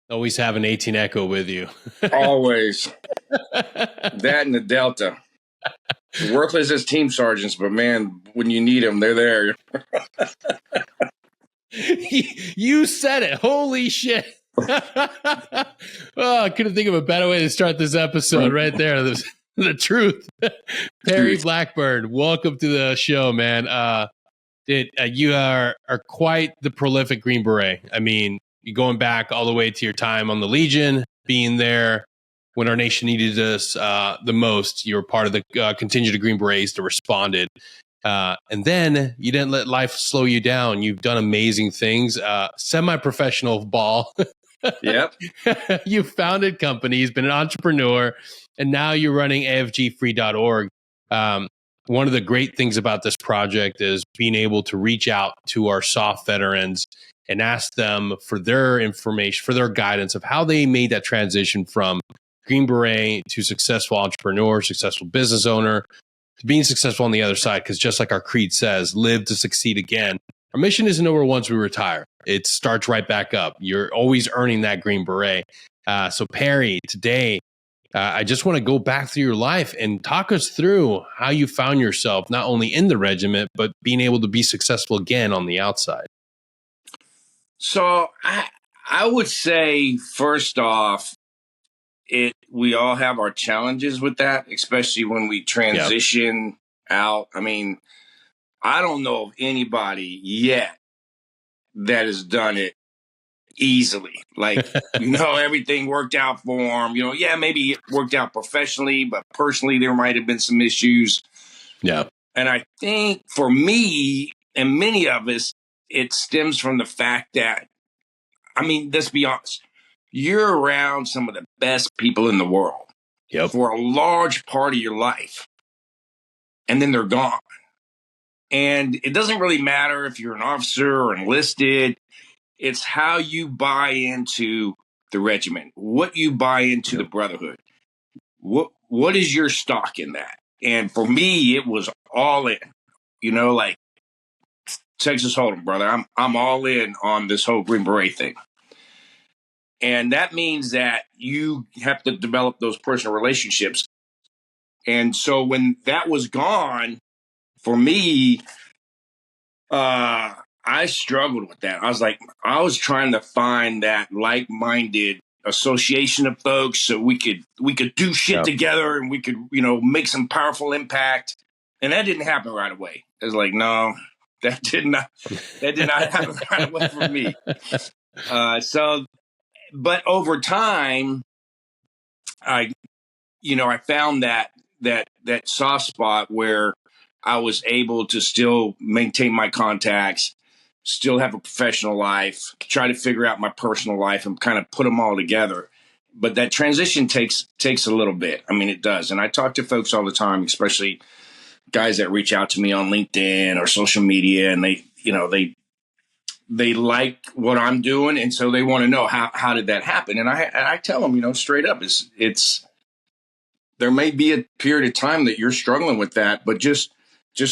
Always have an 18 Echo with you. Always. That and the Delta. Worthless as team sergeants, but man, when you need them, they're there. You said it. Holy shit. I couldn't think of a better way to start this episode right there. The truth. Perry Blackburn, welcome to the show, man. You are quite the prolific Green Beret. I mean, you're going back all the way to your time on the Legion, being there when our nation needed us the most. You were part of the contingent of Green Berets that responded. And then you didn't let life slow you down. You've done amazing things. Semi-professional ball. Yep. You founded companies, been an entrepreneur, and now you're running afgfree.org. One of the great things about this project is being able to reach out to our SOF veterans and ask them for their information, for their guidance of how they made that transition from Green Beret to successful entrepreneur, successful business owner, to being successful on the other side. Because just like our creed says, live to succeed again. Our mission isn't over once we retire. It starts right back up. You're always earning that Green Beret. So Perry, today, I just want to go back through your life and talk us through how you found yourself, not only in the regiment, but being able to be successful again on the outside. So I would say, first off, we all have our challenges with that, especially when we transition out. I mean, I don't know of anybody yet that has done it easily. Like, everything worked out for them. Maybe it worked out professionally, but personally, there might have been some issues. Yeah. And I think for me and many of us, it stems from the fact that, let's be honest, you're around some of the best people in the world for a large part of your life, and then they're gone. And it doesn't really matter if you're an officer or enlisted. It's how you buy into the regiment, what you buy into the brotherhood. What is your stock in that? And for me, it was all in. Like Texas Hold'em, brother. I'm all in on this whole Green Beret thing. And that means that you have to develop those personal relationships. And so when that was gone, for me, I struggled with that. I was trying to find that like-minded association of folks so we could do shit together and we could, make some powerful impact. And that didn't happen right away. It was like, no, that did not happen right away for me. But over time, I found that soft spot where I was able to still maintain my contacts, still have a professional life, try to figure out my personal life and kind of put them all together. But that transition takes a little bit. It does. And I talk to folks all the time, especially guys that reach out to me on LinkedIn or social media, and they like what I'm doing. And so they want to know how did that happen? And I tell them, straight up, it's there may be a period of time that you're struggling with that, but just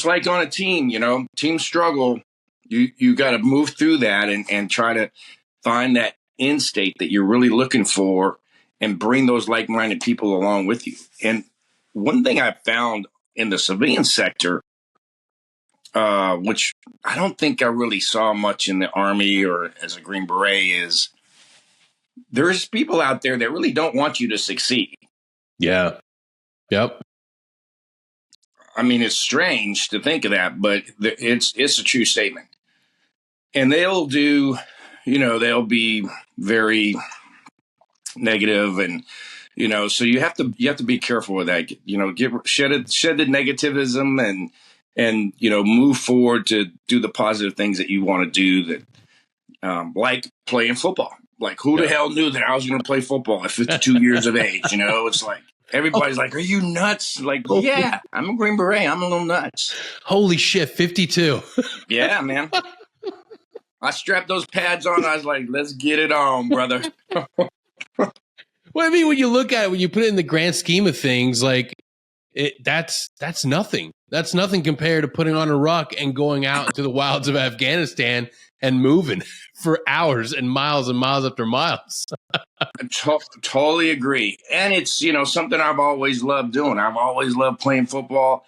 like on a team, team struggle, you got to move through that and try to find that end state that you're really looking for and bring those like-minded people along with you. And one thing I found in the civilian sector, which I don't think I really saw much in the Army or as a Green Beret, is there's people out there that really don't want you to succeed. Yeah. Yep. It's strange to think of that, but it's a true statement. And they'll do, they'll be very negative, and so you have to be careful with that. Shed the negativism and move forward to do the positive things that you want to do. That like playing football. Like who the hell knew that I was going to play football at 52 years of age? It's like. Everybody's like, are you nuts? Like, yeah, I'm a Green Beret. I'm a little nuts. Holy shit, 52. Yeah, man. I strapped those pads on. I was like, let's get it on, brother. Well, when you look at it, when you put it in the grand scheme of things, like that's nothing. That's nothing compared to putting on a ruck and going out into the wilds of Afghanistan and moving for hours and miles after miles. Totally agree. And it's, something I've always loved doing. I've always loved playing football.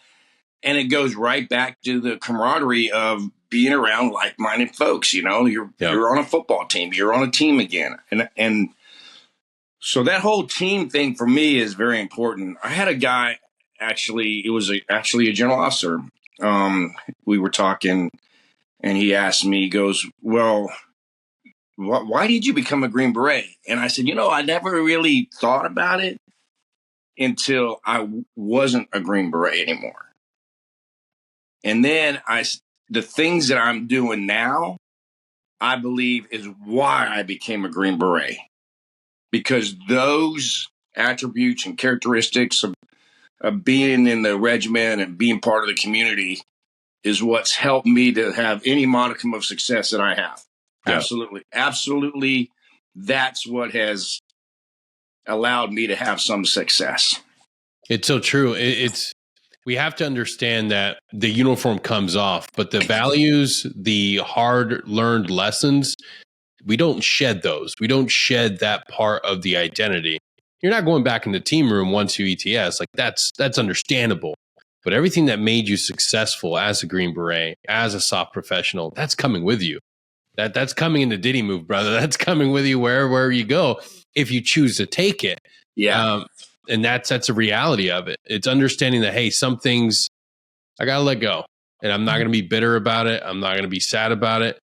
And it goes right back to the camaraderie of being around like-minded folks. You're on a football team. You're on a team again. And so that whole team thing for me is very important. I had a guy, actually a general officer. We were talking and he asked me, he goes, well, why did you become a Green Beret? And I said, I never really thought about it until I wasn't a Green Beret anymore. And then the things that I'm doing now, I believe is why I became a Green Beret. Because those attributes and characteristics of being in the regiment and being part of the community is what's helped me to have any modicum of success that I have. Yeah. Absolutely. That's what has allowed me to have some success. It's so true. We have to understand that the uniform comes off, but the values, the hard-learned lessons, we don't shed those. We don't shed that part of the identity. You're not going back in the team room once you ETS. Like that's understandable. But everything that made you successful as a Green Beret, as a SOF professional, that's coming with you. That's coming in the Diddy move, brother. That's coming with you wherever you go if you choose to take it. Yeah. And that's a reality of it. It's understanding that, hey, some things I got to let go. And I'm not going to be bitter about it. I'm not going to be sad about it.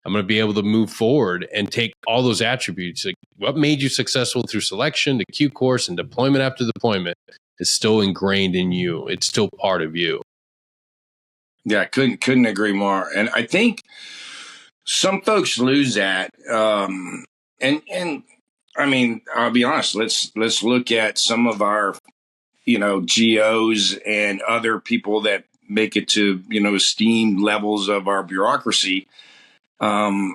I'm going to be able to move forward and take all those attributes. Like what made you successful through selection, the Q course, and deployment after deployment is still ingrained in you. It's still part of you. Yeah, couldn't agree more. And I think some folks lose that. And I mean, I'll be honest, let's look at some of our, GOs and other people that make it to, esteemed levels of our bureaucracy. And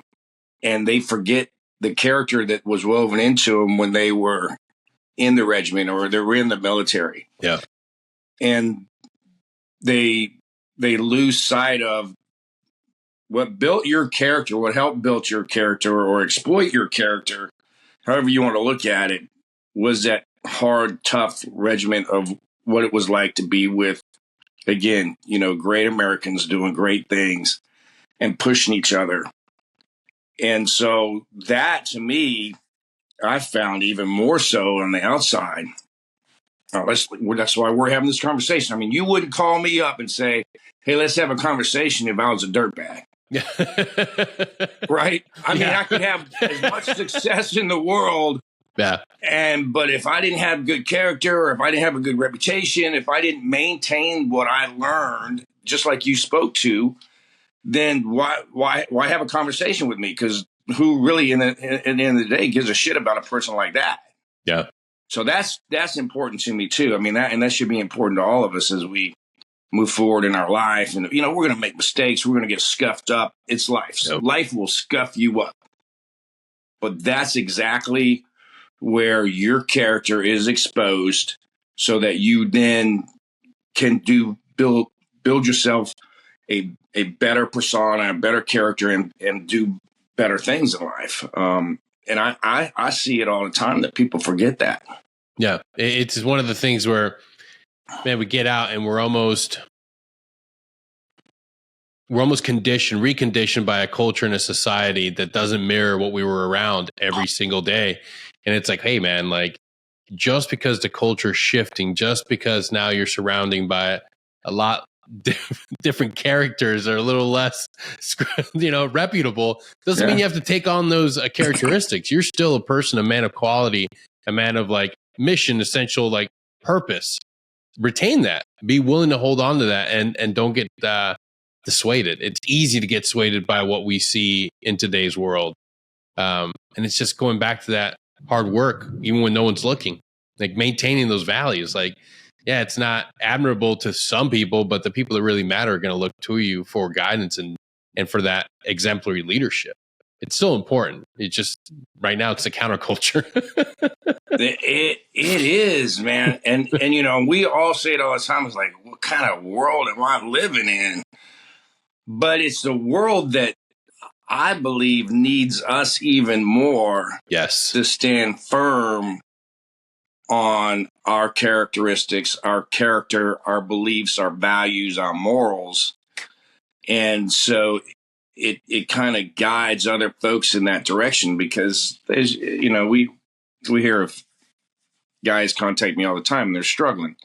they forget the character that was woven into them when they were in the regiment or they were in the military. Yeah. And they lose sight of what built your character, what helped build your character or exploit your character, however you want to look at it, was that hard, tough regiment of what it was like to be with, again, great Americans doing great things and pushing each other. And so that, to me, I found even more so on the outside. That's why we're having this conversation. I mean, you wouldn't call me up and say, hey, let's have a conversation if I was a dirtbag. Right? I mean, I could have as much success in the world. Yeah. But if I didn't have good character, or if I didn't have a good reputation, if I didn't maintain what I learned, just like you spoke to, then why have a conversation with me? Because who really, at the end of the day, gives a shit about a person like that? Yeah. So that's important to me too. I mean, that should be important to all of us as we move forward in our life. And, we're going to make mistakes. We're going to get scuffed up. It's life. Yep. Life will scuff you up. But that's exactly where your character is exposed so that you then can build yourself a better persona, a better character, and do better things in life. And I see it all the time that people forget that. Yeah. It's one of the things where, man, we get out and we're almost reconditioned by a culture and a society that doesn't mirror what we were around every single day. And it's like, hey, man, like just because the culture is shifting, just because now you're surrounding by a lot different characters are a little less, reputable, doesn't mean you have to take on those characteristics. You're still a person, a man of quality, a man of like mission, essential, like purpose. Retain that. Be willing to hold on to that and don't get dissuaded. It's easy to get swayed by what we see in today's world. And it's just going back to that hard work, even when no one's looking, like maintaining those values. Like, yeah, it's not admirable to some people, but the people that really matter are going to look to you for guidance and for that exemplary leadership. it's still important. It's just right now it's a counterculture. It is, man. And we all say it all the time. It's like, what kind of world am I living in? But it's the world that I believe needs us even more. Yes. To stand firm on our characteristics, our character, our beliefs, our values, our morals. And so it kind of guides other folks in that direction, because there's, we hear of guys contact me all the time and they're struggling.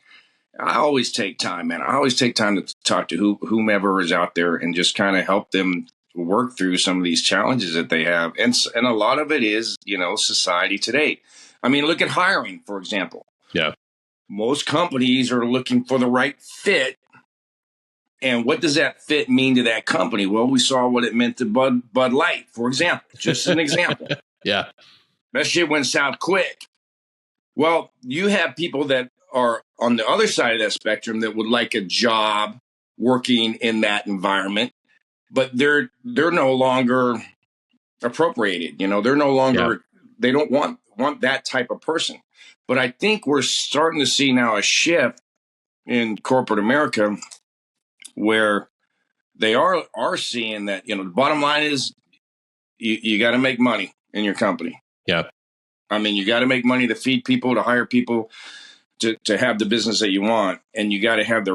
I always take time, man. I always take time to talk to whomever is out there and just kind of help them work through some of these challenges that they have. And a lot of it is, society today. I mean, look at hiring, for example. Yeah. Most companies are looking for the right fit. And what does that fit mean to that company? Well, we saw what it meant to Bud Light, for example, just an example. Yeah. That shit went south quick. Well, you have people that are on the other side of that spectrum that would like a job working in that environment, but they're no longer appropriated. They're no longer, They don't want that type of person. But I think we're starting to see now a shift in corporate America where they are seeing that, the bottom line is you got to make money in your company. Yeah. I mean, you got to make money to feed people, to hire people, to have the business that you want. And you got to have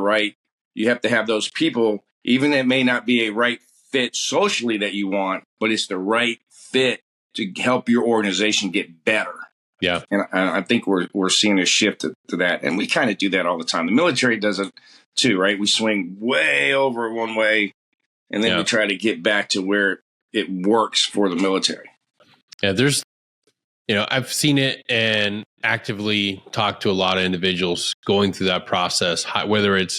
you have to have those people, even it may not be a right fit socially that you want, but it's the right fit to help your organization get better. Yeah. And I think we're seeing a shift to that. And we kind of do that all the time. The military does it too, right? We swing way over one way and then we try to get back to where it works for the military. Yeah. There's, I've seen it and actively talked to a lot of individuals going through that process, whether it's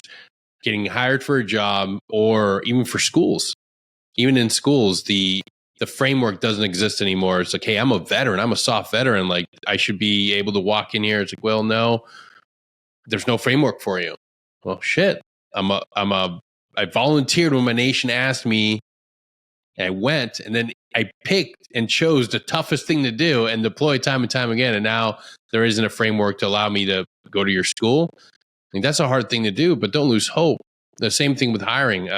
getting hired for a job or even for schools. Even in schools, the framework doesn't exist anymore. It's like, hey, I'm a veteran. I'm a soft veteran. Like, I should be able to walk in here. It's like, well, no, there's no framework for you. Well, shit. I volunteered when my nation asked me. And I went, and then I picked and chose the toughest thing to do and deployed time and time again. And now there isn't a framework to allow me to go to your school. I think that's a hard thing to do, but don't lose hope. The same thing with hiring.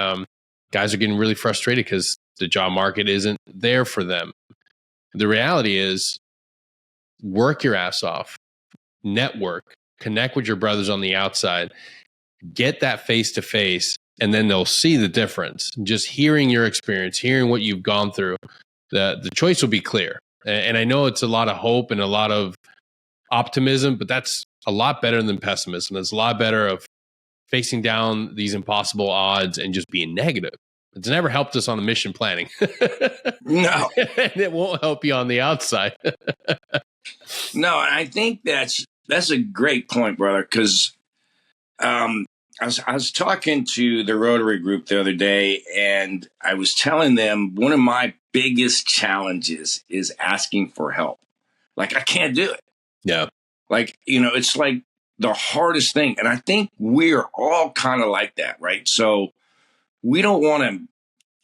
Guys are getting really frustrated because the job market isn't there for them. The reality is, work your ass off, network, connect with your brothers on the outside, get that face to face, and then they'll see the difference. Just hearing your experience, hearing what you've gone through, the choice will be clear. And I know it's a lot of hope and a lot of optimism, but that's a lot better than pessimism. It's a lot better of facing down these impossible odds and just being negative. It's never helped us on the mission planning. No. And it won't help you on the outside. No, and I think that's a great point, brother, because I was talking to the Rotary group the other day, and I was telling them one of my biggest challenges is asking for help. Like, I can't do it. Yeah. Like, it's like the hardest thing. And I think we're all kind of like that, right? So we don't want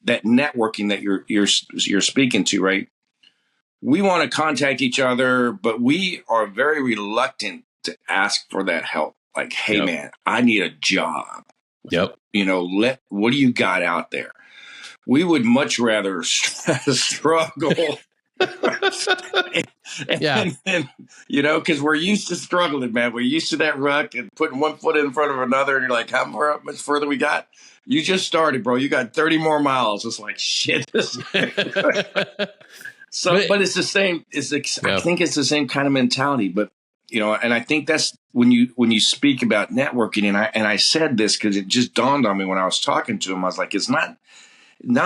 that networking that you're speaking to, right? We want to contact each other, but we are very reluctant to ask for that help. Like, hey, man, I need a job. Yep. What do you got out there? We would much rather struggle. And because we're used to struggling, man. We're used to that ruck and putting one foot in front of another. And you're like, how much further we got? You just started, bro. You got 30 more miles. It's like, shit. But it's the same. I think it's the same kind of mentality. But, and I think that's when you speak about networking. And I said this because it just dawned on me when I was talking to him. I was like, it's not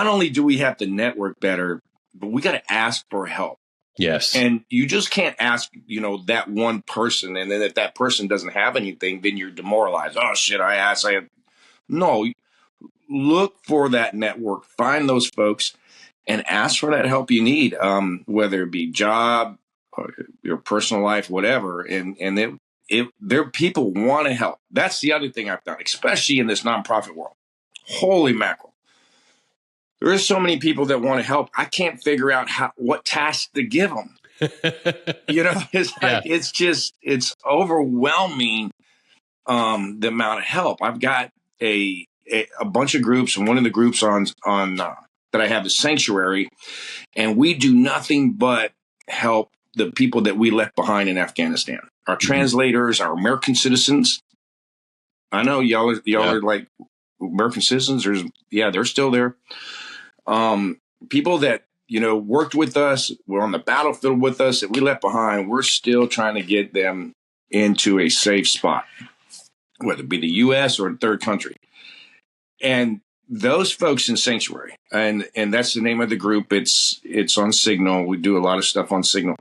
only do we have to network better, but we got to ask for help. Yes. And you just can't ask, that one person. And then if that person doesn't have anything, then you're demoralized. Oh, shit, I asked. No, look for that network. Find those folks and ask for that help you need, whether it be job, or your personal life, whatever. And their people want to help. That's the other thing I've done, especially in this nonprofit world. Holy mackerel. There's so many people that want to help. I can't figure out what task to give them. It's like, it's overwhelming. The amount of help. I've got a bunch of groups, and one of the groups on that I have is Sanctuary, and we do nothing but help the people that we left behind in Afghanistan. Our translators, our American citizens. I know y'all are like American citizens. They're still there. People that worked with us, were on the battlefield with us, that we left behind. We're still trying to get them into a safe spot, whether it be the U.S. or a third country. And those folks in Sanctuary, and that's the name of the group. It's on Signal. We do a lot of stuff on Signal.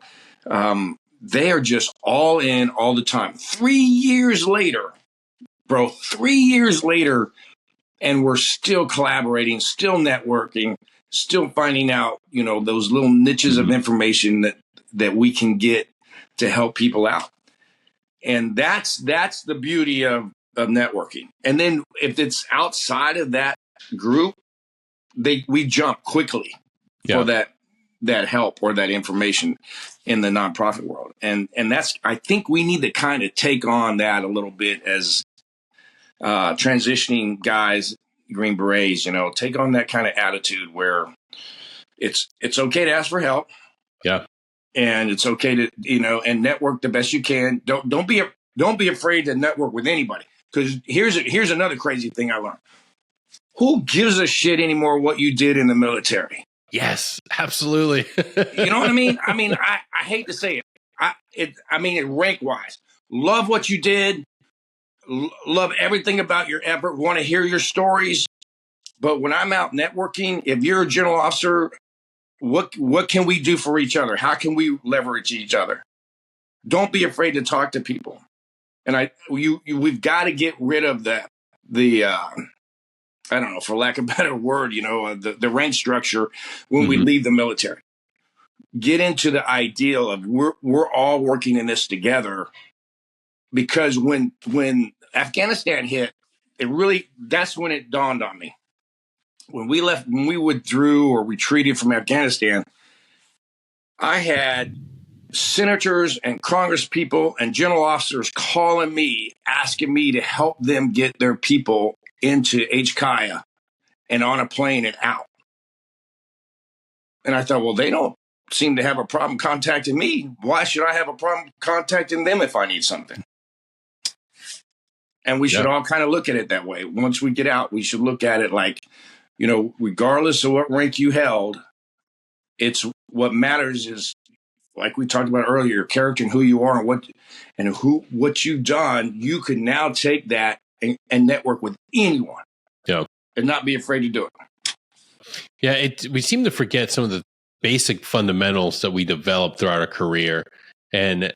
They are just all in all the time. 3 years later, bro, 3 years later, and we're still collaborating, still networking, still finding out, those little niches of information that we can get to help people out. And that's the beauty of networking. And then if it's outside of that group, we jump quickly for that help or that information in the nonprofit world. And that's, I think we need to kind of take on that a little bit as transitioning guys, Green Berets, take on that kind of attitude where it's okay to ask for help. Yeah. And it's okay to, and network the best you can. Don't be afraid to network with anybody. Because here's another crazy thing I learned. Who gives a shit anymore what you did in the military? Yes, absolutely. You know what I mean? I mean, I hate to say it. It rank wise. Love what you did. Love everything about your effort. Want to hear your stories. But when I'm out networking, if you're a general officer, what can we do for each other? How can we leverage each other? Don't be afraid to talk to people. And we've got to get rid of the I don't know, for lack of a better word, the rank structure when we leave the military. Get into the ideal of we're all working in this together, because when Afghanistan hit, that's when it dawned on me. When we withdrew or retreated from Afghanistan, I had senators and Congress people and general officers calling me, asking me to help them get their people into HKIA and on a plane and out. And I thought, well, they don't seem to have a problem contacting me. Why should I have a problem contacting them if I need something? And we should all kind of look at it that way. Once we get out, we should look at it like, regardless of what rank you held, it's what matters is, like we talked about earlier, your character and who you are and what you've done. You can now take that and network with anyone. Yeah. And not be afraid to do it. Yeah, we seem to forget some of the basic fundamentals that we developed throughout our career. And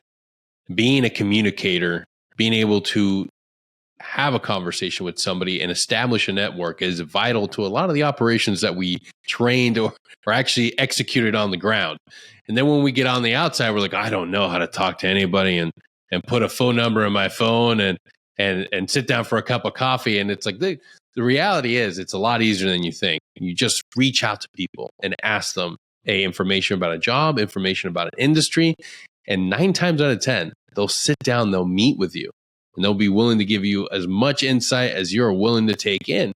being a communicator, being able to have a conversation with somebody and establish a network is vital to a lot of the operations that we trained or actually executed on the ground. And then when we get on the outside, we're like, I don't know how to talk to anybody and put a phone number in my phone and sit down for a cup of coffee. And it's like, the reality is it's a lot easier than you think. You just reach out to people and ask them information about a job, information about an industry. And 9 times out of 10, they'll sit down, they'll meet with you, and they'll be willing to give you as much insight as you're willing to take in.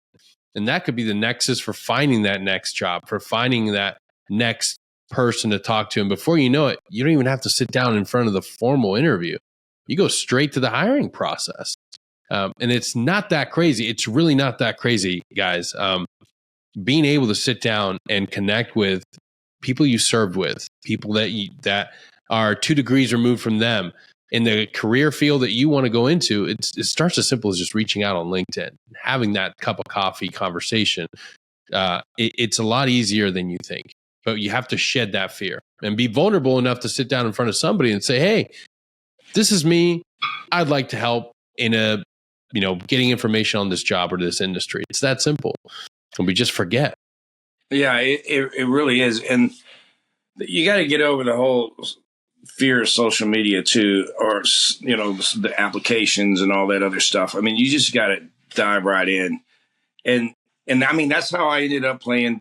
And that could be the nexus for finding that next job, for finding that next person to talk to. And before you know it, you don't even have to sit down in front of the formal interview. You go straight to the hiring process. And it's not that crazy. It's really not that crazy, guys. Being able to sit down and connect with people you served with, people that are 2 degrees removed from them in the career field that you want to go into, it starts as simple as just reaching out on LinkedIn, having that cup of coffee conversation. It's a lot easier than you think, but you have to shed that fear and be vulnerable enough to sit down in front of somebody and say, hey, this is me. I'd like to help in getting information on this job or this industry. It's that simple. And we just forget. Yeah, it really is. And you got to get over the whole fear of social media too, or, the applications and all that other stuff. I mean, you just got to dive right in. And And I mean, that's how I ended up playing,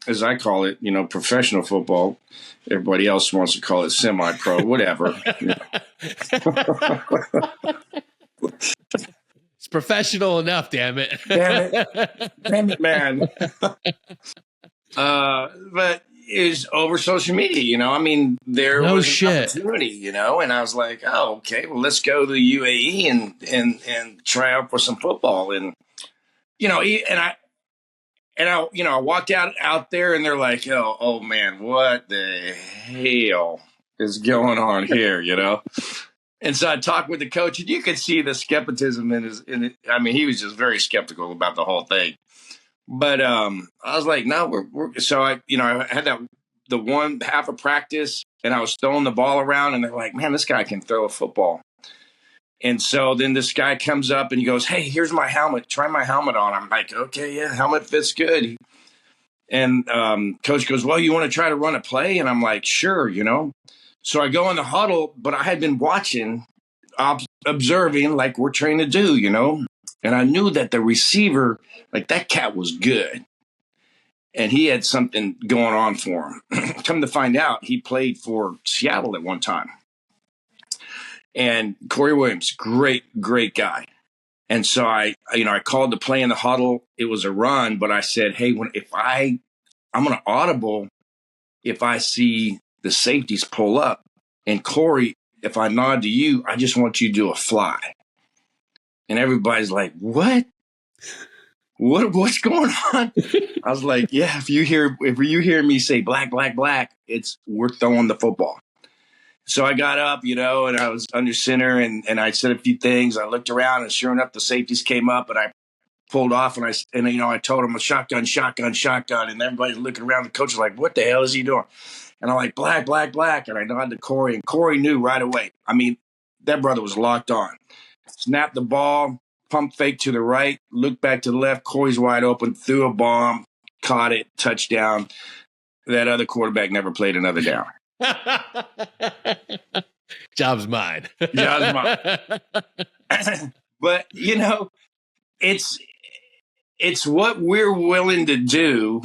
as I call it, professional football. Everybody else wants to call it semi-pro, whatever. It's professional enough, damn it. Damn it, man. But is over social media, I mean, there was an opportunity, and I was like, oh, okay, well, let's go to the UAE and try out for some football. And, I walked out there and they're like, oh man, what the hell is going on here, And so I talked with the coach, and you could see the skepticism in it. I mean, he was just very skeptical about the whole thing. But I was like, no, so I had the one half of practice, and I was throwing the ball around, and they're like, man, this guy can throw a football. And so then this guy comes up and he goes, hey, here's my helmet. Try my helmet on. I'm like, okay, yeah, helmet fits good. And coach goes, well, you want to try to run a play? And I'm like, sure, So I go in the huddle, but I had been watching, observing like we're trained to do, And I knew that the receiver, like that cat was good. And he had something going on for him. Come to find out, he played for Seattle at one time. And Corey Williams, great guy. And so I called the play in the huddle. It was a run, but I said, hey, I'm going to audible if I see the safeties pull up. And Corey, if I nod to you, I just want you to do a fly. And everybody's like, what? What's going on? I was like, yeah, if you hear me say black, black, black, we're throwing the football. So I got up, and I was under center and I said a few things. I looked around and sure enough, the safeties came up and I pulled off and I told them a shotgun. And everybody's looking around. The coach was like, what the hell is he doing? And I'm like, black, black, black. And I nodded to Corey, and Corey knew right away. I mean, that brother was locked on. Snapped the ball, pump fake to the right, looked back to the left. Corey's wide open, threw a bomb, caught it, touchdown. That other quarterback never played another down. Job's mine. But, it's what we're willing to do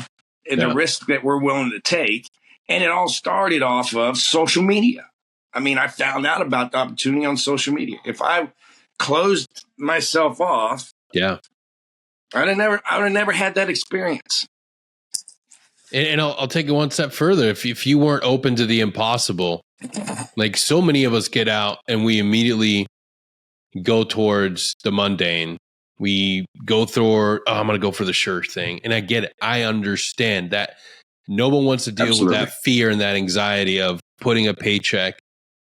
and the risk that we're willing to take. And it all started off of social media. I mean, I found out about the opportunity on social media. If I closed myself off, I would have never had that experience. And I'll take it one step further. If you weren't open to the impossible, like so many of us get out and we immediately go towards the mundane. We go through, I'm going to go for the sure thing. And I get it. I understand that no one wants to deal with that fear and that anxiety of putting a paycheck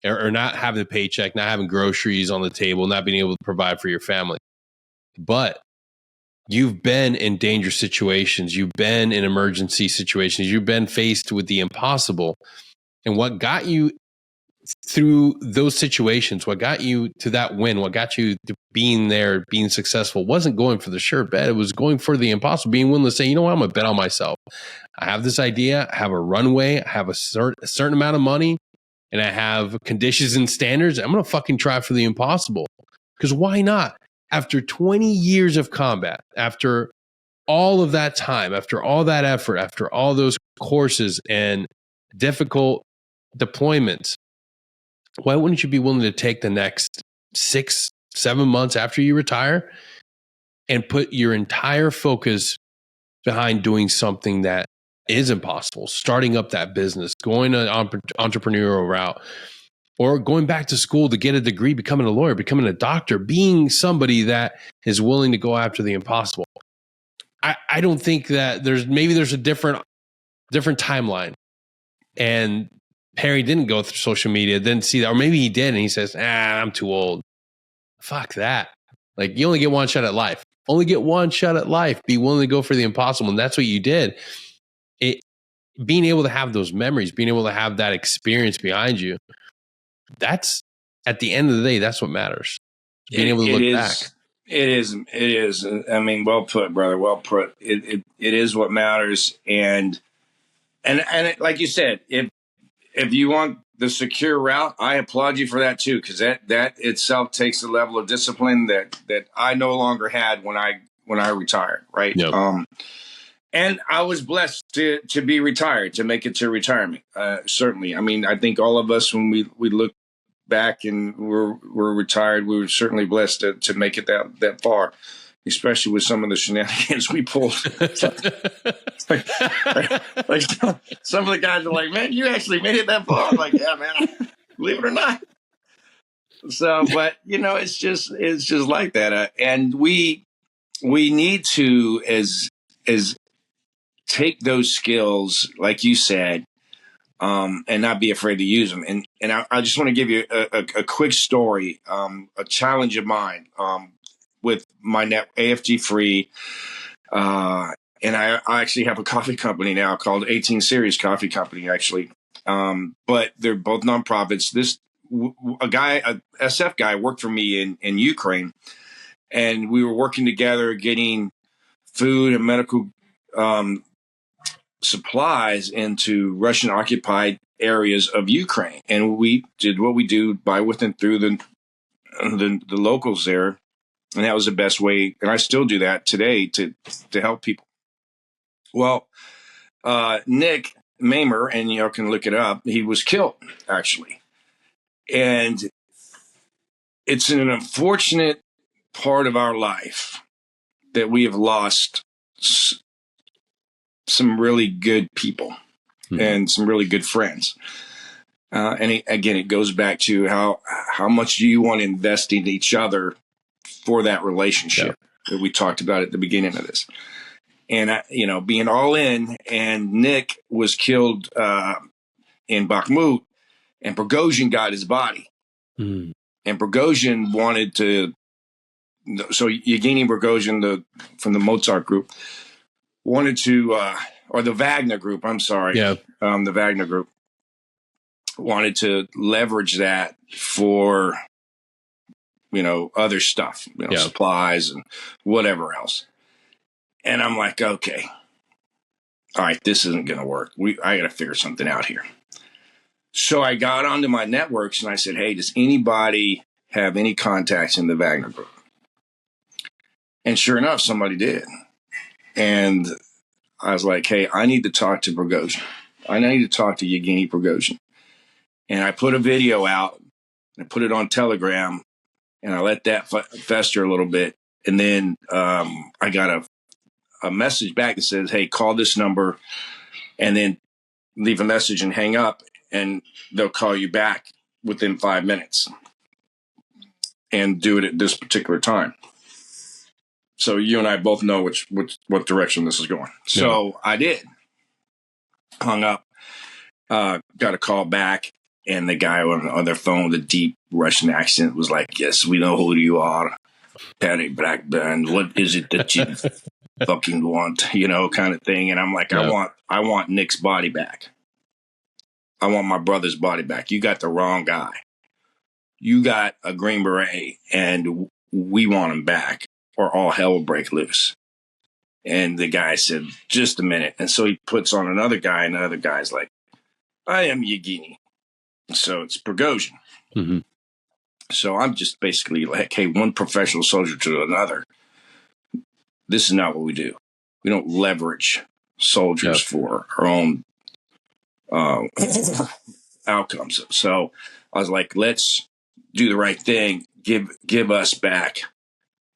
or not having a paycheck, not having groceries on the table, not being able to provide for your family. But you've been in dangerous situations. You've been in emergency situations. You've been faced with the impossible. And what got you through those situations, what got you to that win, what got you to being there, being successful, wasn't going for the sure bet. It was going for the impossible, being willing to say, you know what, I'm going to bet on myself. I have this idea. I have a runway. I have a certain amount of money, and I have conditions and standards. I'm going to fucking try for the impossible. Because why not? After 20 years of combat, after all of that time, after all that effort, after all those courses and difficult deployments, why wouldn't you be willing to take the next 6-7 months after you retire and put your entire focus behind doing something that is impossible, starting up that business, going an entrepreneurial route, or going back to school to get a degree, becoming a lawyer, becoming a doctor, being somebody that is willing to go after the impossible? I don't think that there's a different timeline. And Perry didn't go through social media, didn't see that, or maybe he did, and he says, I'm too old. Fuck that. Like, you only get one shot at life. Only get one shot at life. Be willing to go for the impossible. And that's what you did. Being able to have those memories, being able to have that experience behind you, that's, at the end of the day, that's what matters. Being able to look back. It is. I mean, well put, brother. Well put. It is what matters. And like you said, if you want the secure route, I applaud you for that too, because that itself takes a level of discipline that I no longer had when when I retired, right? Yep. And I was blessed to be retired, to make it to retirement. Certainly, I mean, I think all of us, when we look back and we're retired, we were certainly blessed to make it that far, especially with some of the shenanigans we pulled. like some of the guys are like, "Man, you actually made it that far." I'm like, "Yeah, man, believe it or not." So, but it's just like that, and we need to as take those skills, like you said, and not be afraid to use them. And I just want to give you a quick story, a challenge of mine with my net AFG Free. And I actually have a coffee company now called 18 Series Coffee Company, actually. But they're both nonprofits. A SF guy worked for me in Ukraine, and we were working together getting food and medical supplies into Russian occupied areas of Ukraine. And we did what we do by with and through the locals there. And that was the best way. And I still do that today to help people. Well, Nick Mamer, and you can look it up, he was killed, actually. And it's an unfortunate part of our life that we have lost some really good people and some really good friends. And again, it goes back to how much do you want to invest in each other for that relationship that we talked about at the beginning of this. And, being all in, and Nick was killed in Bakhmut, and Prigozhin got his body. And Prigozhin wanted to, so Yevgeny Prigozhin, from the Mozart group, wanted to, or the Wagner group, I'm sorry. The Wagner group wanted to leverage that for, other stuff, supplies and whatever else. And I'm like, okay, all right, this isn't going to work. I got to figure something out here. So I got onto my networks and I said, hey, does anybody have any contacts in the Wagner group? And sure enough, somebody did. And I was like, hey, I need to talk to Prigozhin. I need to talk to Yevgeny Prigozhin. And I put a video out and I put it on Telegram, and I let that fester a little bit. And then I got a message back that says, hey, call this number and then leave a message and hang up, and they'll call you back within 5 minutes and do it at this particular time. So you and I both know what direction this is going. So I did. Hung up, got a call back, and the guy on their phone with a deep Russian accent was like, yes, we know who you are, Perry Blackburn. What is it that you fucking want, kind of thing. And I'm like, I want Nick's body back. I want my brother's body back. You got the wrong guy. You got a Green Beret, and we want him back, or all hell will break loose. And the guy said, just a minute. And so he puts on another guy, and the other guy's like, I am Yevgeny. So it's Prigozhin. Mm-hmm. So I'm just basically like, hey, one professional soldier to another. This is not what we do. We don't leverage soldiers for our own outcomes. So I was like, let's do the right thing. Give us back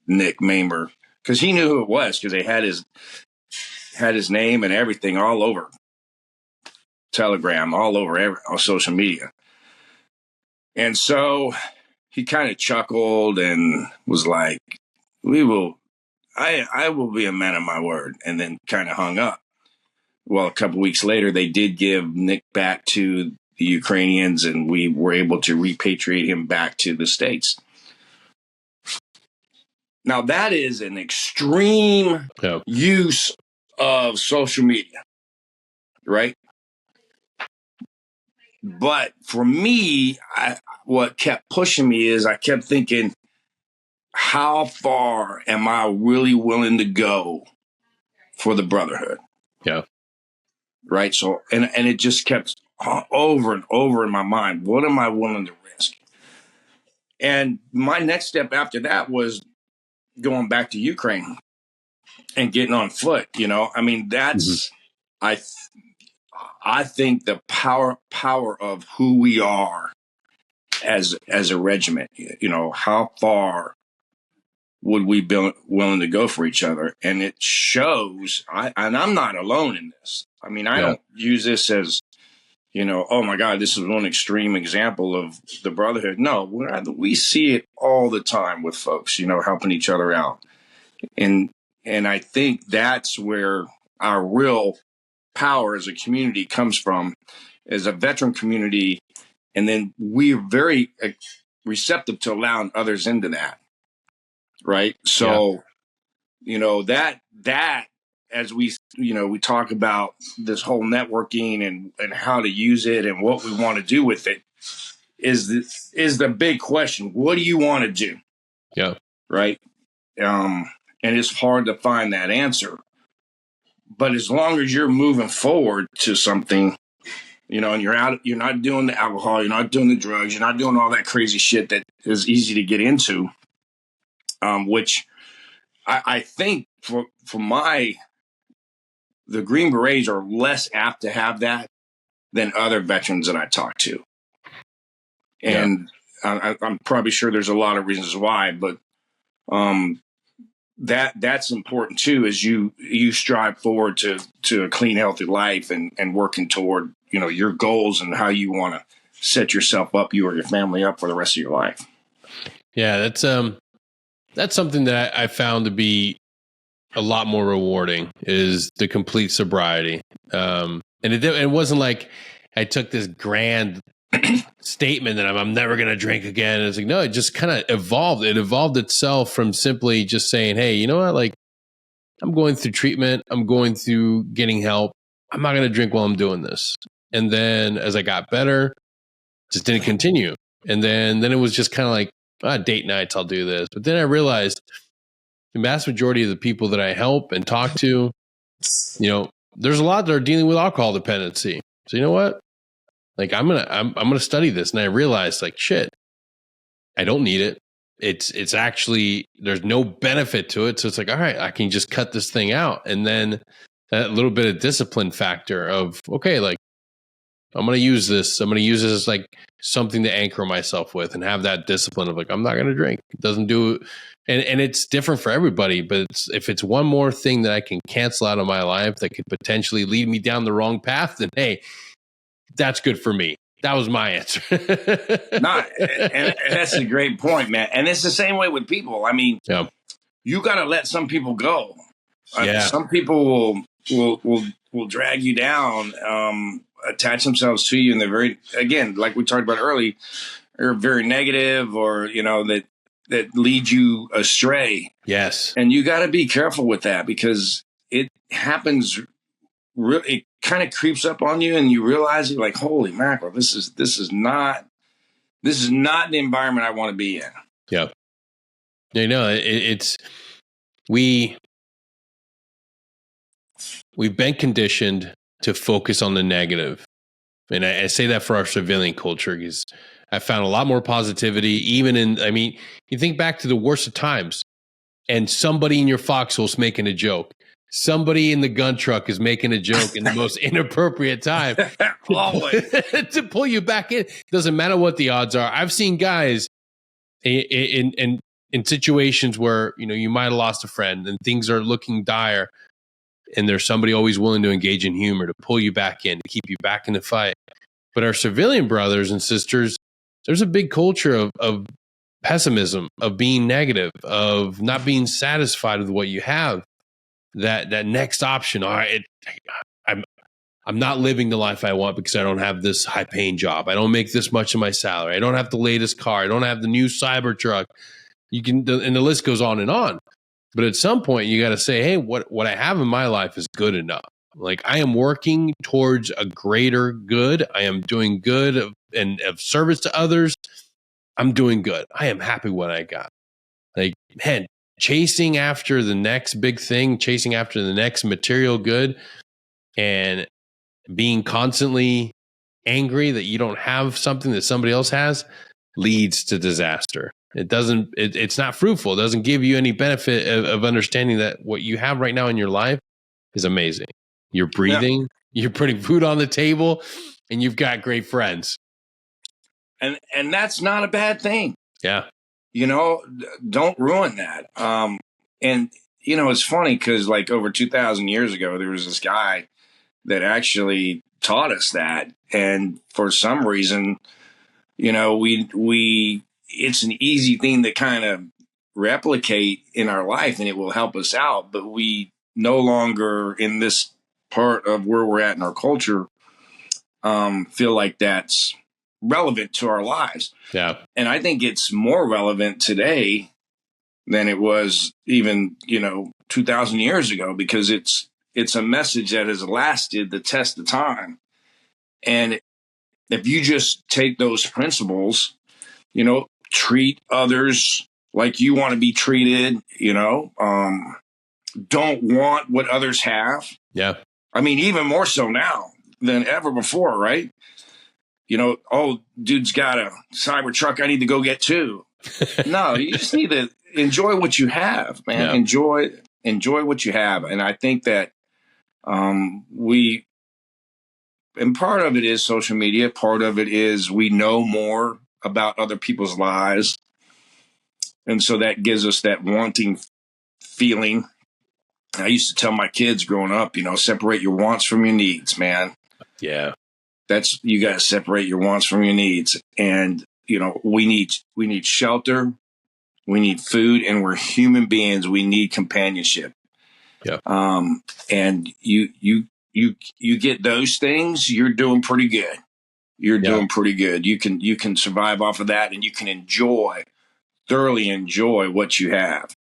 Nick Mamer, because he knew who it was, because they had his name and everything all over Telegram, all over on social media. And so he kind of chuckled and was like, I will be a man of my word, and then kind of hung up. Well, a couple weeks later, they did give Nick back to the Ukrainians, and we were able to repatriate him back to the States. Now, that is an extreme use of social media, right? But for me, what kept pushing me is I kept thinking, how far am I really willing to go for the brotherhood? Yeah. Right. So, and it just kept over and over in my mind. What am I willing to risk? And my next step after that was going back to Ukraine. and getting on foot. I mean, that's I I think the power of who we are as a regiment. How far would we be willing to go for each other? And it shows. And I'm not alone in this. I mean, I don't use this as, oh my God, this is one extreme example of the brotherhood. No, we see it all the time with folks, helping each other out. And I think that's where our real power as a community comes from, as a veteran community. And then we're very receptive to allowing others into that. Right. So, that as we talk about this whole networking and how to use it and what we want to do with it is the big question. What do you want to do? Yeah. Right. And it's hard to find that answer. But as long as you're moving forward to something, and you're not doing the alcohol, you're not doing the drugs, you're not doing all that crazy shit that is easy to get into, which I think for the Green Berets are less apt to have that than other veterans that I talk to. And I'm probably sure there's a lot of reasons why, but that's important too, as you strive forward to a clean, healthy life and working toward, your goals and how you want to set yourself up, you or your family up for the rest of your life. Yeah, that's something that I found to be a lot more rewarding, is the complete sobriety. And it wasn't like I took this grand statement that I'm never going to drink again. And it's like, no, it just kind of evolved. It evolved itself from simply just saying, hey, you know what? Like, I'm going through treatment. I'm going through getting help. I'm not going to drink while I'm doing this. And then as I got better, just didn't continue. And then it was just kind of like, date nights, I'll do this. But then I realized the vast majority of the people that I help and talk to, there's a lot that are dealing with alcohol dependency. So you know what? Like, I'm gonna study this. And I realized, like, shit, I don't need it. It's actually, there's no benefit to it. So it's like, all right, I can just cut this thing out. And then that little bit of discipline factor of, okay, like, I'm going to use this. I'm going to use this as like something to anchor myself with and have that discipline of like, I'm not going to drink. It doesn't do it. And it's different for everybody, but if it's one more thing that I can cancel out of my life that could potentially lead me down the wrong path, then hey, that's good for me. That was my answer. And that's a great point, man. And it's the same way with people. I mean, you got to let some people go. Some people will drag you down, attach themselves to you, and they're very, again, like we talked about earlier, are very negative, or that lead you astray. Yes, and you got to be careful with that, because it happens. It kind of creeps up on you, and you realize, you're like, holy mackerel, this is not the environment I want to be in. Yeah, it's we've been conditioned to focus on the negative. And I say that for our civilian culture, because I found a lot more positivity, even you think back to the worst of times, and somebody in your foxhole's making a joke. Somebody in the gun truck is making a joke in the most inappropriate time to pull you back in. Doesn't matter what the odds are. I've seen guys in situations where, you might have lost a friend and things are looking dire, and there's somebody always willing to engage in humor to pull you back in, to keep you back in the fight. But our civilian brothers and sisters, there's a big culture of pessimism, of being negative, of not being satisfied with what you have. That next option, all right, I'm not living the life I want because I don't have this high paying job. I don't make this much of my salary. I don't have the latest car. I don't have the new cyber truck. And the list goes on and on. But at some point, you got to say, hey, what I have in my life is good enough. Like, I am working towards a greater good. I am doing good and of service to others. I'm doing good. I am happy with what I got. Like, man, chasing after the next big thing, chasing after the next material good, and being constantly angry that you don't have something that somebody else has leads to disaster. It's not fruitful. It doesn't give you any benefit of understanding that what you have right now in your life is amazing. You're breathing, you're putting food on the table, and you've got great friends. And that's not a bad thing. Yeah. Don't ruin that. And it's funny because like over 2,000 years ago, there was this guy that actually taught us that. And for some reason, it's an easy thing to kind of replicate in our life and it will help us out. But we no longer in this part of where we're at in our culture, feel like that's relevant to our lives. Yeah. And I think it's more relevant today than it was even, 2,000 years ago, because it's a message that has lasted the test of time. And if you just take those principles, treat others like you want to be treated, don't want what others have. Yeah. I mean, even more so now than ever before, right? Oh, dude's got a cyber truck. I need to go get two. No, you just need to enjoy what you have, man. Yeah. Enjoy what you have. And I think that and part of it is social media. Part of it is we know more about other people's lives. And so that gives us that wanting feeling. I used to tell my kids growing up, separate your wants from your needs, man. Yeah. You got to separate your wants from your needs. And, we need shelter, we need food, and we're human beings. We need companionship. Yeah. And you get those things, you're doing pretty good. You're doing pretty good. You can survive off of that, and you can thoroughly enjoy what you have.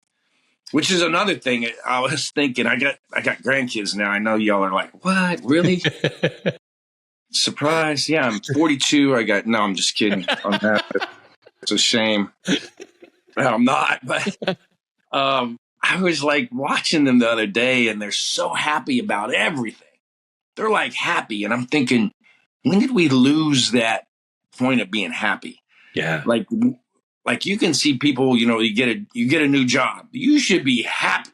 Which is another thing I was thinking. I got grandkids now. I know y'all are like, what? Really? Surprise. Yeah, I'm 42. No, I'm just kidding. It's a shame. No, I'm not. But I was like watching them the other day, and they're so happy about everything. They're like happy. And I'm thinking, when did we lose that point of being happy? Yeah. Like you can see people, you get a new job. You should be happy.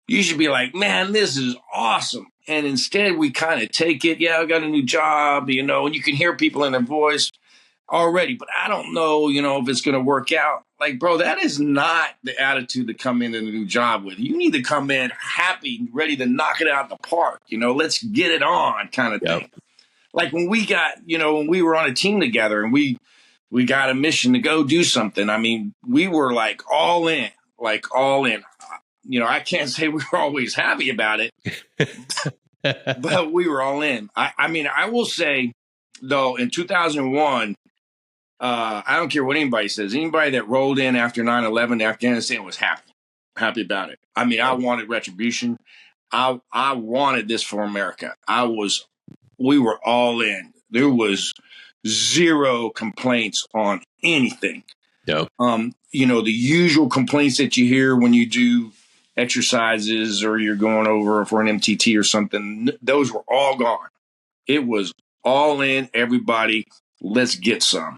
You should be like, man, this is awesome. And instead we kind of take it. Yeah, I got a new job, and you can hear people in their voice already, but I don't know, if it's going to work out. Like, bro, that is not the attitude to come in a new job with. You need to come in happy, ready to knock it out the park. Let's get it on kind of thing. Like when we got, when we were on a team together and we got a mission to go do something. I mean, we were like all in. I can't say we were always happy about it, but we were all in. I will say, though, in 2001, I don't care what anybody says. Anybody that rolled in after 9/11 to Afghanistan was happy about it. I mean, I wanted retribution. I wanted this for America. We were all in. There was zero complaints on anything. Yep. The usual complaints that you hear when you do exercises or you're going over for an MTT or something, those were all gone. It was all in, everybody, let's get some.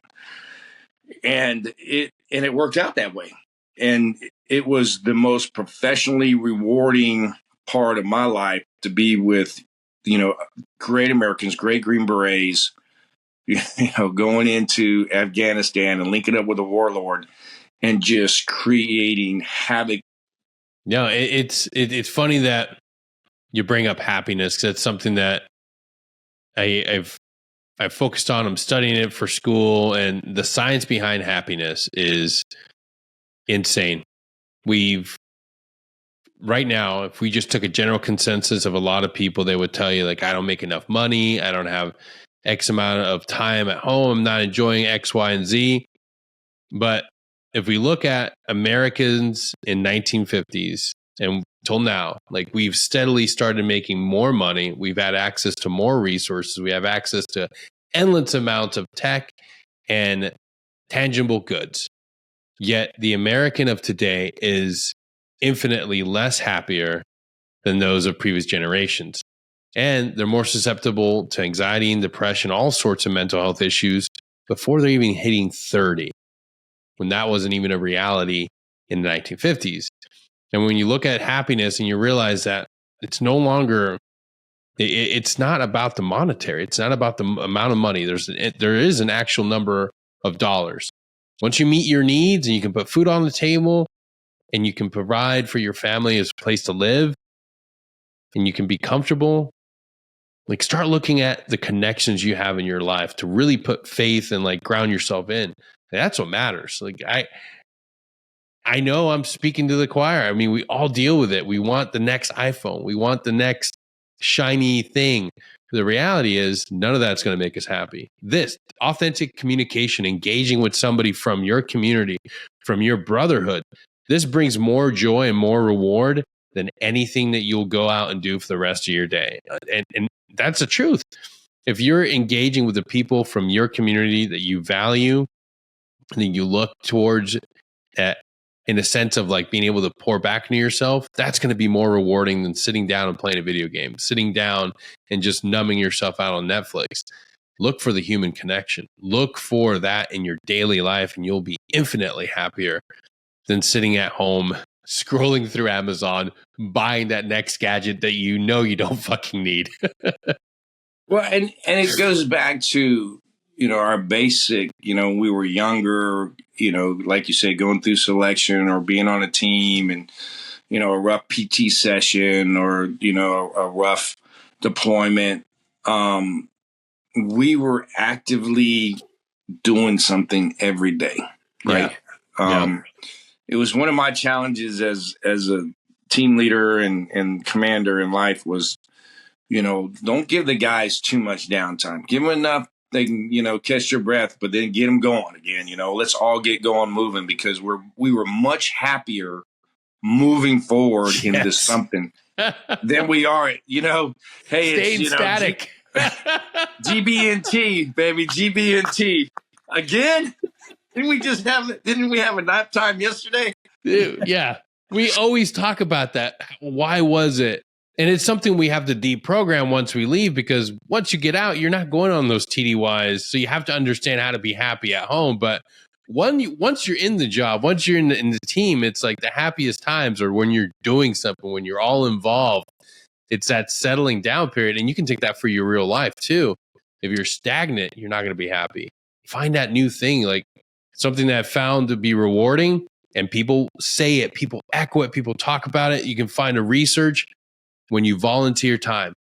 And it worked out that way. And it was the most professionally rewarding part of my life to be with, great Americans, great Green Berets, going into Afghanistan and linking up with a warlord and just creating havoc. No, it's funny that you bring up happiness, because it's something that I've focused on. I'm studying it for school, and the science behind happiness is insane. Right now, if we just took a general consensus of a lot of people, they would tell you, like, I don't make enough money, I don't have X amount of time at home, I'm not enjoying X, Y, and Z. But if we look at Americans in 1950s and till now, like, we've steadily started making more money. We've had access to more resources. We have access to endless amounts of tech and tangible goods. Yet the American of today is infinitely less happier than those of previous generations. And they're more susceptible to anxiety and depression, all sorts of mental health issues before they're even hitting 30. when that wasn't even a reality in the 1950s. And when you look at happiness and you realize that it's no longer, it's not about the monetary. It's not about the amount of money. There is an actual number of dollars. Once you meet your needs and you can put food on the table and you can provide for your family as a place to live and you can be comfortable, like start looking at the connections you have in your life to really put faith and like ground yourself in. That's what matters. Like I know I'm speaking to the choir. I mean, we all deal with it. We want the next iPhone. We want the next shiny thing. The reality is none of that's going to make us happy. This authentic communication, engaging with somebody from your community, from your brotherhood, this brings more joy and more reward than anything that you'll go out and do for the rest of your day. And that's the truth. If you're engaging with the people from your community that you value, and then you look towards in a sense of like being able to pour back into yourself, that's going to be more rewarding than sitting down and playing a video game, sitting down and just numbing yourself out on Netflix. Look for the human connection. Look for that in your daily life, and you'll be infinitely happier than sitting at home, scrolling through Amazon, buying that next gadget that you know you don't fucking need. Well, and it goes back to, our basic, we were younger, like you say, going through selection or being on a team and, a rough PT session or, a rough deployment. We were actively doing something every day, right? Yeah. It was one of my challenges as a team leader and commander in life was, don't give the guys too much downtime. Give them enough they can, catch your breath, but then get them going again. Let's all get going, moving, because we were much happier moving forward into something than we are. Hey, staying it's static. GBNT, baby, GBNT again. Didn't we have a nap time yesterday? Yeah, we always talk about that. Why was it? And it's something we have to deprogram once we leave, because once you get out, you're not going on those TDYs. So you have to understand how to be happy at home. But once you're in the job, once you're in the team, it's like the happiest times are when you're doing something, when you're all involved. It's that settling down period. And you can take that for your real life too. If you're stagnant, you're not going to be happy. Find that new thing, like something that I found to be rewarding, and people say it, people echo it, people talk about it. You can find a research. When you volunteer time,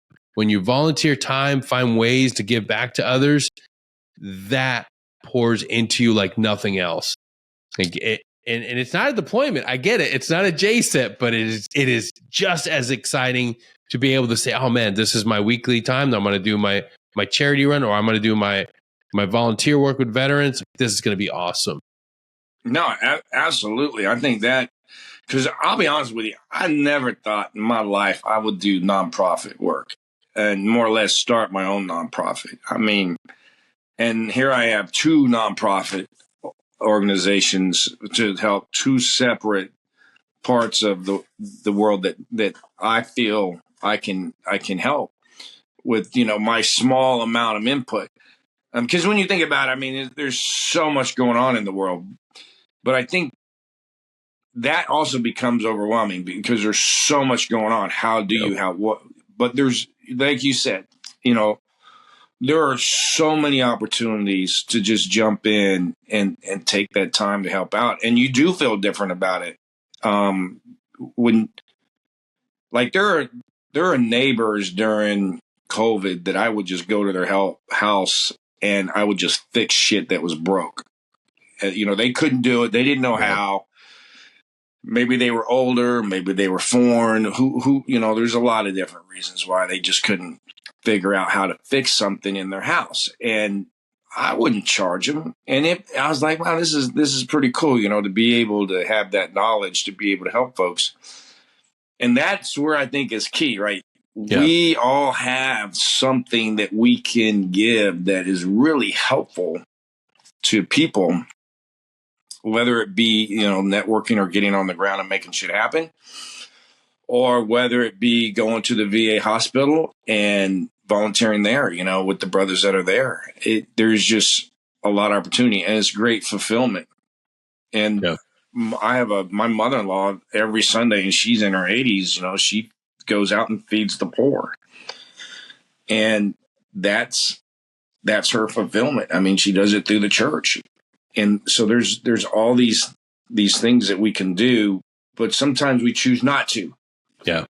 find ways to give back to others, that pours into you like nothing else. And it's not a deployment. I get it. It's not a JSET, but it is just as exciting to be able to say, oh man, this is my weekly time. I'm going to do my charity run, or I'm going to do my volunteer work with veterans. This is going to be awesome. No, absolutely. I think that, because I'll be honest with you, I never thought in my life I would do nonprofit work and more or less start my own nonprofit. I mean, and here I have two nonprofit organizations to help two separate parts of the world that I feel I can help with, my small amount of input. Because when you think about it, I mean, there's so much going on in the world, but I think that also becomes overwhelming because there's so much going on. How do you have what? But there's, like you said, there are so many opportunities to just jump in and take that time to help out. And you do feel different about it. When, like, there are neighbors during COVID that I would just go to their house and I would just fix shit that was broke. They couldn't do it. They didn't know how. Maybe they were older, maybe they were foreign, who, there's a lot of different reasons why they just couldn't figure out how to fix something in their house. And I wouldn't charge them. And I was like, wow, this is pretty cool, to be able to have that knowledge, to be able to help folks. And that's where I think is key, right? Yeah. We all have something that we can give that is really helpful to people, whether it be, networking or getting on the ground and making shit happen, or whether it be going to the VA hospital and volunteering there, with the brothers that are there. There's just a lot of opportunity, and it's great fulfillment. And Yeah. I have my mother-in-law every Sunday, and she's in her 80s. She goes out and feeds the poor, and that's her fulfillment. I mean, she does it through the church, and so there's all these things that we can do, but sometimes we choose not to. Yeah.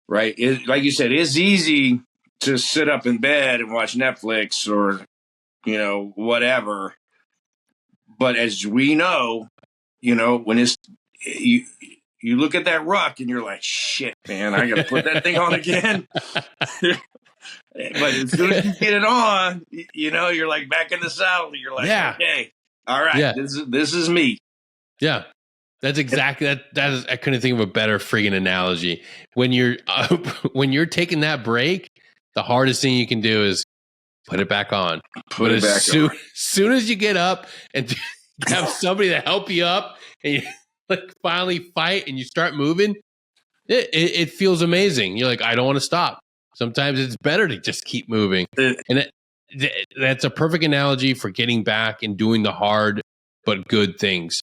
Right. Like you said, it's easy to sit up in bed and watch Netflix or, whatever. But as we know, when you look at that ruck and you're like, shit, man, I got to put that thing on again. But as soon as you get it on, you're like back in the saddle. You're like, okay, all right, yeah. this is me. Yeah. That's exactly that is, I couldn't think of a better friggin' analogy. When you're taking that break, the hardest thing you can do is put it back on. Put it back on. As soon as you get up and have somebody to help you up and you finally fight and you start moving, it feels amazing. You're like, I don't want to stop. Sometimes it's better to just keep moving. And that's a perfect analogy for getting back and doing the hard but good things.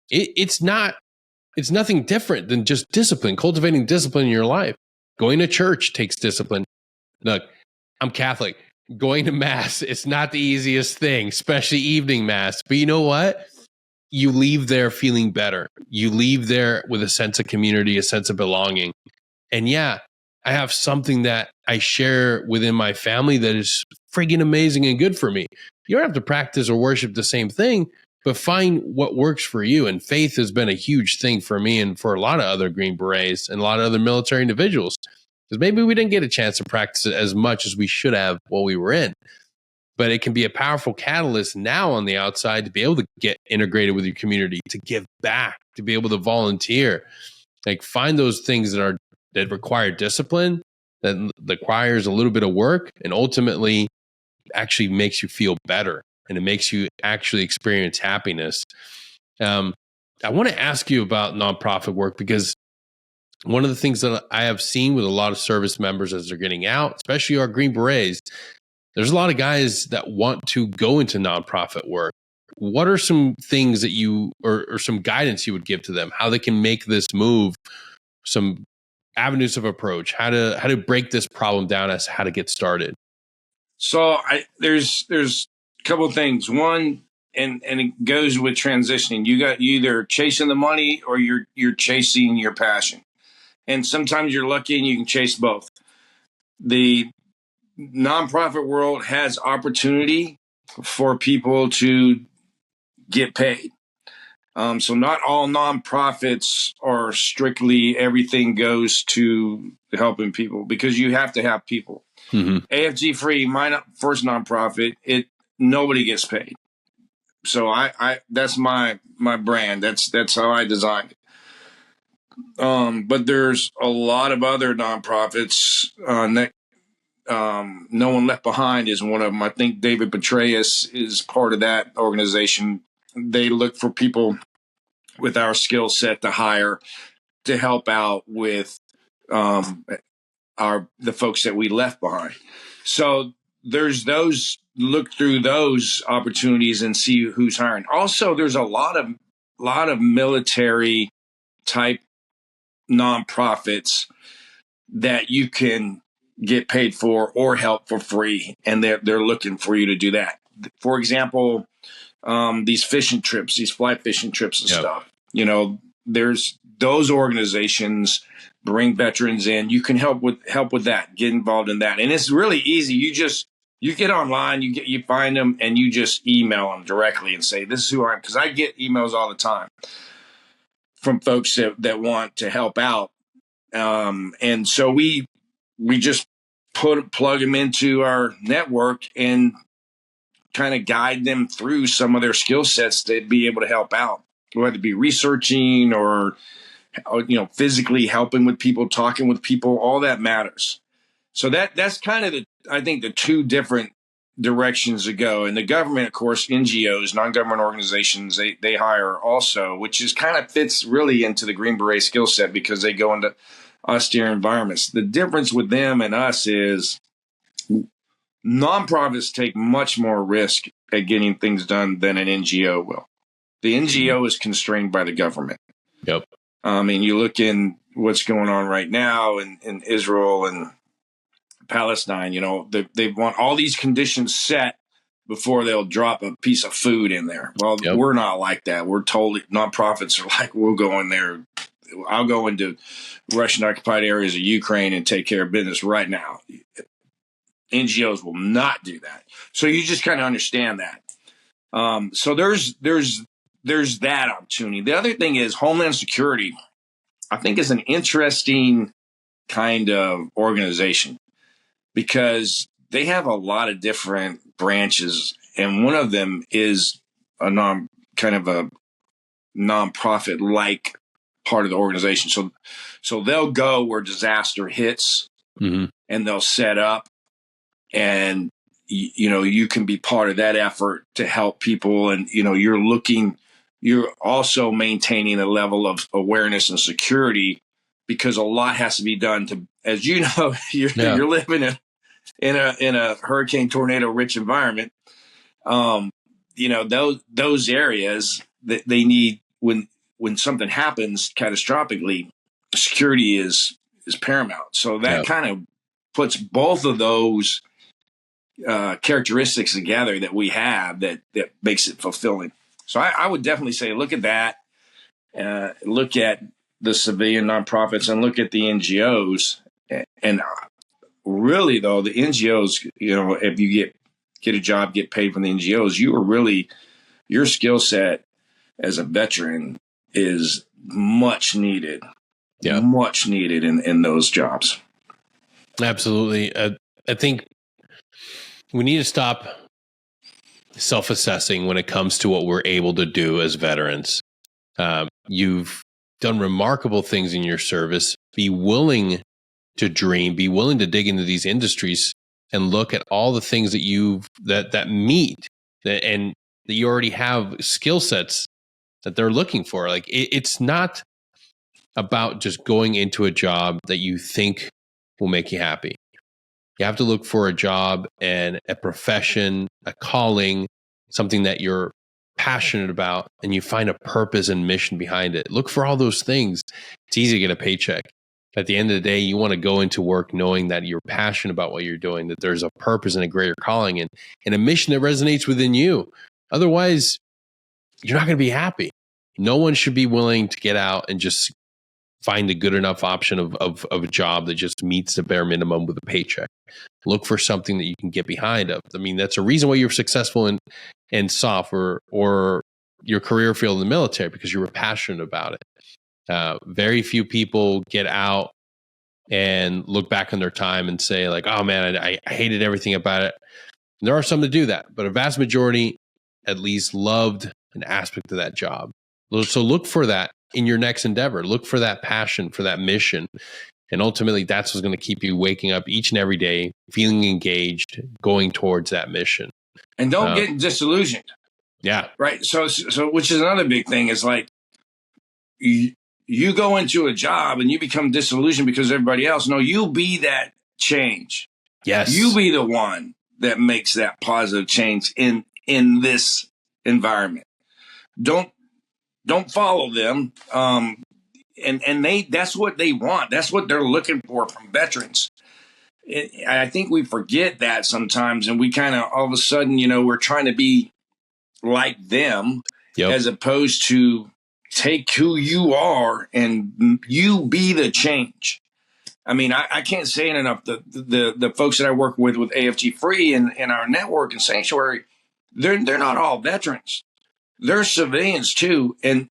It's nothing different than just discipline, cultivating discipline in your life. Going to church takes discipline. Look, I'm Catholic. Going to mass, it's not the easiest thing, especially evening mass. But you know what? You leave there feeling better. You leave there with a sense of community, a sense of belonging. And yeah, I have something that I share within my family that is friggin' amazing and good for me. You don't have to practice or worship the same thing, but find what works for you. And faith has been a huge thing for me and for a lot of other Green Berets and a lot of other military individuals. Because maybe we didn't get a chance to practice it as much as we should have while we were in. But it can be a powerful catalyst now on the outside to be able to get integrated with your community, to give back, to be able to volunteer. Like find those things that require discipline, that requires a little bit of work, and ultimately actually makes you feel better. And it makes you actually experience happiness. I want to ask you about nonprofit work because one of the things that I have seen with a lot of service members as they're getting out, especially our Green Berets, there's a lot of guys that want to go into nonprofit work. What are some things that you or some guidance you would give to them, how they can make this move, some avenues of approach, how to break this problem down as how to get started? So there's a couple of things. One, and it goes with transitioning. You either chasing the money or you're chasing your passion. And sometimes you're lucky and you can chase both. The nonprofit world has opportunity for people to get paid. So not all nonprofits are strictly everything goes to helping people because you have to have people. Mm-hmm. AFG Free, my first nonprofit, nobody gets paid. So I that's my brand. That's how I designed it. But there's a lot of other nonprofits. No One Left Behind is one of them. I think David Petraeus is part of that organization. They look for people with our skill set to hire to help out with the folks that we left behind. So there's those, look through those opportunities and see who's hiring. Also, there's a lot of military type nonprofits that you can get paid for or help for free, and they're looking for you to do that. For example, these fishing trips, these fly fishing trips and stuff. There's those organizations bring veterans in. You can help with that, get involved in that, and it's really easy. You get online, you find them, and you just email them directly and say, "This is who I am," because I get emails all the time from folks that want to help out, and so we just plug them into our network and kind of guide them through some of their skill sets to be able to help out, whether it be researching or physically helping with people, talking with people. All that matters. So that's kind of I think the two different directions to go. And the government, of course, NGOs, non-government organizations, they hire also, which is kind of fits really into the Green Beret skill set because they go into austere environments. The difference with them and us is nonprofits take much more risk at getting things done than an NGO will. The NGO is constrained by the government. Yep. I mean, you look in what's going on right now in Israel and Palestine, they want all these conditions set before they'll drop a piece of food in there. Well, Yep. we're not like that. We're totally, nonprofits are like, we'll go in there. I'll go into Russian occupied areas of Ukraine and take care of business right now. NGOs will not do that. So you just kind of understand that. So there's that opportunity. The other thing is Homeland Security, I think, is an interesting kind of organization because they have a lot of different branches, and one of them is a nonprofit like part of the organization. So they'll go where disaster hits, and they'll set up, and you can be part of that effort to help people, and you're also maintaining a level of awareness and security because a lot has to be done to, as you know, you're living in a hurricane tornado rich environment. Those areas that they need when something happens catastrophically, security is paramount. So that kind of puts both of those characteristics together that we have that makes it fulfilling. So I would definitely say look at that, look at the civilian nonprofits, and look at the NGOs. And really, though, the NGOs, if you get a job, get paid from the NGOs, your skill set as a veteran is much needed. Yeah, much needed in those jobs. Absolutely. I think we need to stop self-assessing when it comes to what we're able to do as veterans. You've done remarkable things in your service. Be willing to dream, be willing to dig into these industries and look at all the things that meet and that you already have skill sets that they're looking for. Like it's not about just going into a job that you think will make you happy. You have to look for a job and a profession, a calling, something that you're passionate about, and you find a purpose and mission behind it. Look for all those things. It's easy to get a paycheck. At the end of the day, you want to go into work knowing that you're passionate about what you're doing, that there's a purpose and a greater calling and a mission that resonates within you. Otherwise, you're not going to be happy. No one should be willing to get out and just find a good enough option of a job that just meets the bare minimum with a paycheck. Look for something that you can get behind of. I mean, that's a reason why you're successful in software or your career field in the military, because you were passionate about it. Very few people get out and look back on their time and say like, oh man, I hated everything about it. And there are some that do that, but a vast majority at least loved an aspect of that job. So look for that in your next endeavor. Look for that passion, for that mission. And ultimately, that's what's going to keep you waking up each and every day, feeling engaged, going towards that mission. And don't get disillusioned. Yeah. Right. So which is another big thing is like you go into a job and you become disillusioned because of everybody else. No, you be that change. Yes. You be the one that makes that positive change in this environment. Don't follow them. And that's what they want. That's what they're looking for from veterans. I think we forget that sometimes, and we kind of all of a sudden, we're trying to be like them, as opposed to take who you are and you be the change. I mean, I can't say it enough. The folks that I work with AFG Free and our network and Sanctuary, they're not all veterans. They're civilians too, and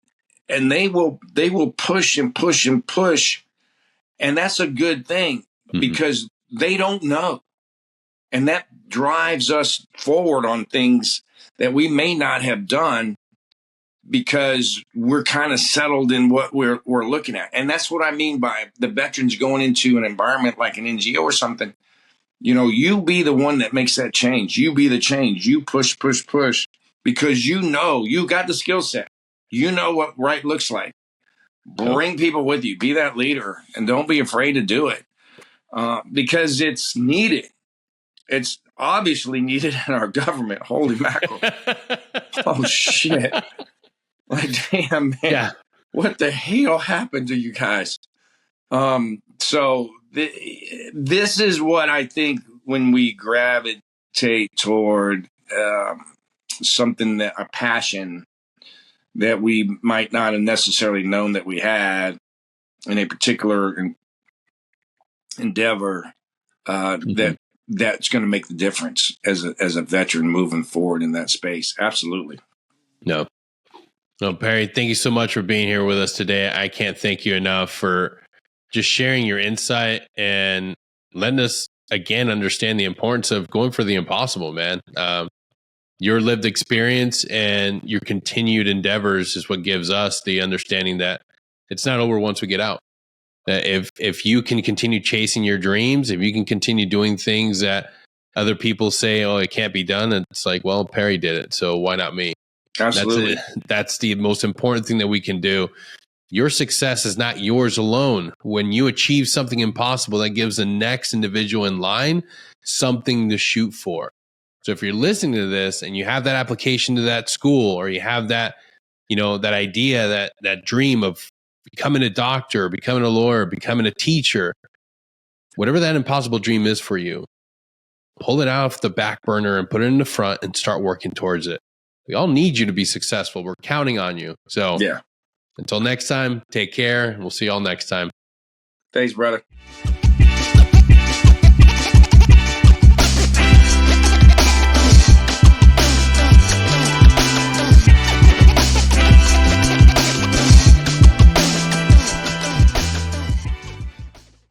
they will push and push and push, and that's a good thing because they don't know, and that drives us forward on things that we may not have done because we're kind of settled in what we're looking at. And that's what I mean by the veterans going into an environment like an NGO or something. You be the one that makes that change. You be the change. You push, push, push, because you got the skill set. You know what right looks like. Bring people with you. Be that leader, and don't be afraid to do it because it's needed. It's obviously needed in our government. Holy mackerel. Oh, shit. Like, damn, man, Yeah. what the hell happened to you guys? So this is what I think when we gravitate toward something that a passion that we might not have necessarily known that we had in a particular endeavor, that's going to make the difference as a veteran moving forward in that space. Absolutely. No, Perry, thank you so much for being here with us today. I can't thank you enough for just sharing your insight and letting us again understand the importance of going for the impossible, man. Your lived experience and your continued endeavors is what gives us the understanding that it's not over once we get out. That if you can continue chasing your dreams, if you can continue doing things that other people say, oh, it can't be done, it's like, well, Perry did it, so why not me? Absolutely. That's the most important thing that we can do. Your success is not yours alone. When you achieve something impossible, that gives the next individual in line something to shoot for. So if you're listening to this and you have that application to that school, or you have that, that idea, that dream of becoming a doctor, becoming a lawyer, becoming a teacher, whatever that impossible dream is for you, pull it out of the back burner and put it in the front and start working towards it. We all need you to be successful. We're counting on you. So yeah. Until next time, take care. We'll see y'all next time. Thanks, brother.